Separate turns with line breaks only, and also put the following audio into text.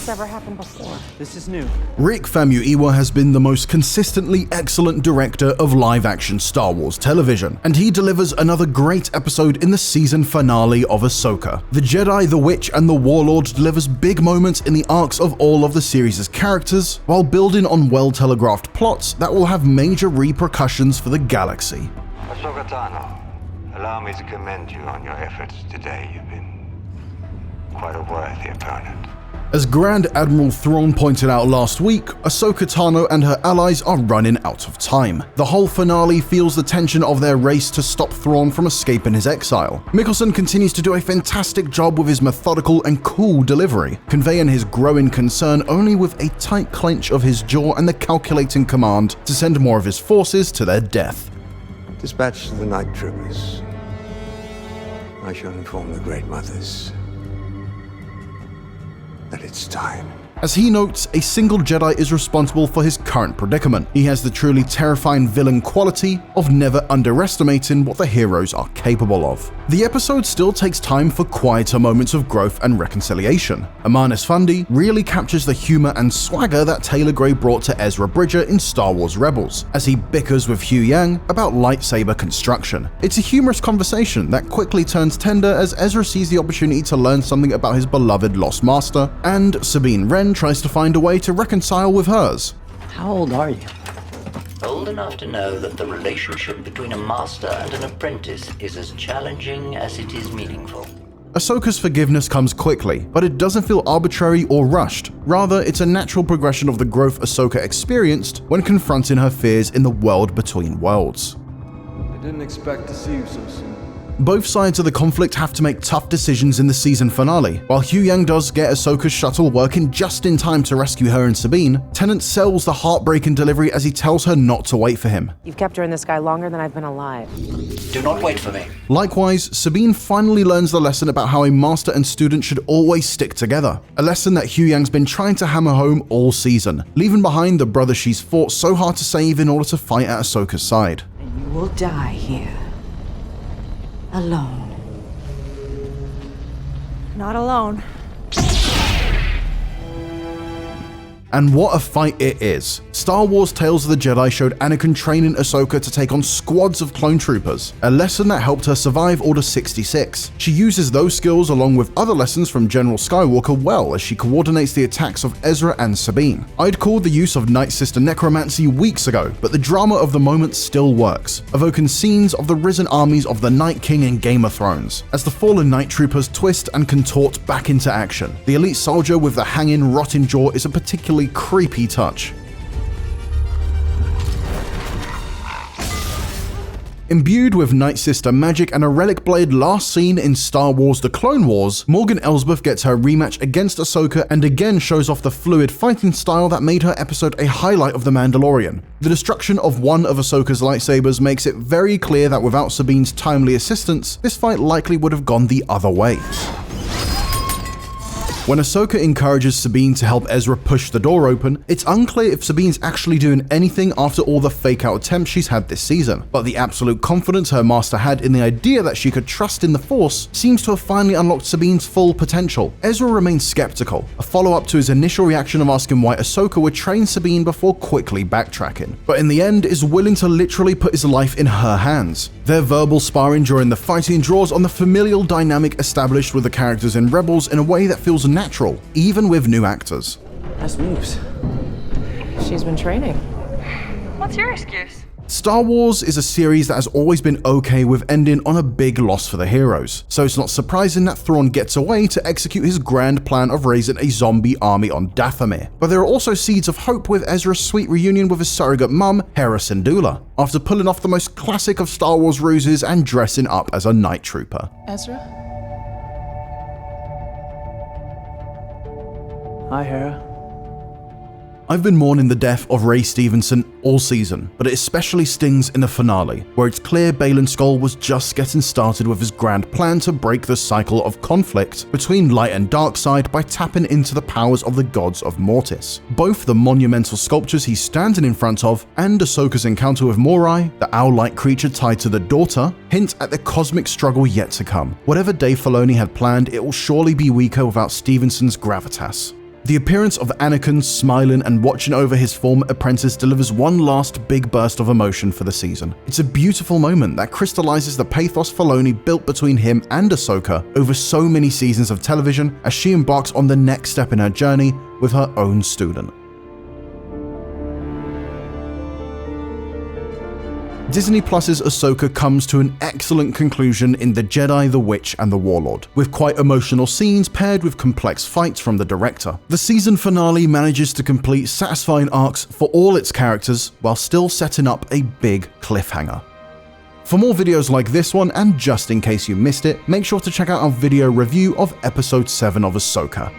this ever happened before.
This is new.
Rick Famuyiwa has been the most consistently excellent director of live-action Star Wars television, and he delivers another great episode in the season finale of Ahsoka. The Jedi, the Witch, and the Warlord delivers big moments in the arcs of all of the series' characters, while building on well-telegraphed plots that will have major repercussions for the galaxy.
Ahsoka Tano, allow me to commend you on your efforts today. You've been quite a worthy opponent.
As Grand Admiral Thrawn pointed out last week, Ahsoka Tano and her allies are running out of time. The whole finale feels the tension of their race to stop Thrawn from escaping his exile. Mikkelsen continues to do a fantastic job with his methodical and cool delivery, conveying his growing concern only with a tight clench of his jaw and the calculating command to send more of his forces to their death.
Dispatch the night troopers. I shall inform the Great Mothers that it's time.
As he notes, a single Jedi is responsible for his current predicament. He has the truly terrifying villain quality of never underestimating what the heroes are capable of. The episode still takes time for quieter moments of growth and reconciliation. Aman Esfandi really captures the humor and swagger that Taylor Gray brought to Ezra Bridger in Star Wars Rebels, as he bickers with Hugh Yang about lightsaber construction. It's a humorous conversation that quickly turns tender as Ezra sees the opportunity to learn something about his beloved Lost Master, and Sabine Wren tries to find a way to reconcile with hers.
How old are you?
Old enough to know that the relationship between a master and an apprentice is as challenging as it is meaningful.
Ahsoka's forgiveness comes quickly, but it doesn't feel arbitrary or rushed. Rather, it's a natural progression of the growth Ahsoka experienced when confronting her fears in the world between worlds.
I didn't expect to see you so soon.
Both sides of the conflict have to make tough decisions in the season finale. While Hugh Yang does get Ahsoka's shuttle working just in time to rescue her and Sabine, Tennant sells the heartbreaking delivery as he tells her not to wait for him.
You've kept her in the sky longer than I've been alive.
Do not wait for me.
Likewise, Sabine finally learns the lesson about how a master and student should always stick together, a lesson that Hugh Yang's been trying to hammer home all season, leaving behind the brother she's fought so hard to save in order to fight at Ahsoka's side.
And you will die here. Alone. Not alone.
And what a fight it is. Star Wars Tales of the Jedi showed Anakin training Ahsoka to take on squads of clone troopers, a lesson that helped her survive Order 66. She uses those skills along with other lessons from General Skywalker well as she coordinates the attacks of Ezra and Sabine. I'd called the use of Night Sister necromancy weeks ago, but the drama of the moment still works, evoking scenes of the risen armies of the Night King in Game of Thrones, as the fallen Night Troopers twist and contort back into action. The elite soldier with the hanging, rotting jaw is a particularly creepy touch. Imbued with Night Sister magic and a relic blade last seen in Star Wars The Clone Wars, Morgan Elsbeth gets her rematch against Ahsoka and again shows off the fluid fighting style that made her episode a highlight of The Mandalorian. The destruction of one of Ahsoka's lightsabers makes it very clear that without Sabine's timely assistance, this fight likely would have gone the other way. When Ahsoka encourages Sabine to help Ezra push the door open, it's unclear if Sabine's actually doing anything after all the fake-out attempts she's had this season, but the absolute confidence her master had in the idea that she could trust in the Force seems to have finally unlocked Sabine's full potential. Ezra remains skeptical, a follow-up to his initial reaction of asking why Ahsoka would train Sabine before quickly backtracking, but in the end is willing to literally put his life in her hands. Their verbal sparring during the fighting draws on the familial dynamic established with the characters in Rebels in a way that feels natural, even with new actors.
Nice moves.
She's been training.
What's your excuse?
Star Wars is a series that has always been okay with ending on a big loss for the heroes, so it's not surprising that Thrawn gets away to execute his grand plan of raising a zombie army on Dathomir. But there are also seeds of hope with Ezra's sweet reunion with his surrogate mum, Hera Syndulla, after pulling off the most classic of Star Wars ruses and dressing up as a night trooper.
Ezra? Hi, Hera.
I've been mourning the death of Ray Stevenson all season, but it especially stings in the finale, where it's clear Baylan Skoll was just getting started with his grand plan to break the cycle of conflict between light and dark side by tapping into the powers of the gods of Mortis. Both the monumental sculptures he's standing in front of and Ahsoka's encounter with Morai, the owl-like creature tied to the daughter, hint at the cosmic struggle yet to come. Whatever Dave Filoni had planned, it will surely be weaker without Stevenson's gravitas. The appearance of Anakin smiling and watching over his former apprentice delivers one last big burst of emotion for the season. It's a beautiful moment that crystallizes the pathos Filoni built between him and Ahsoka over so many seasons of television as she embarks on the next step in her journey with her own student. Disney Plus's Ahsoka comes to an excellent conclusion in The Jedi, the Witch, and the Warlord, with quite emotional scenes paired with complex fights from the director. The season finale manages to complete satisfying arcs for all its characters while still setting up a big cliffhanger. For more videos like this one, and just in case you missed it, make sure to check out our video review of Episode 7 of Ahsoka.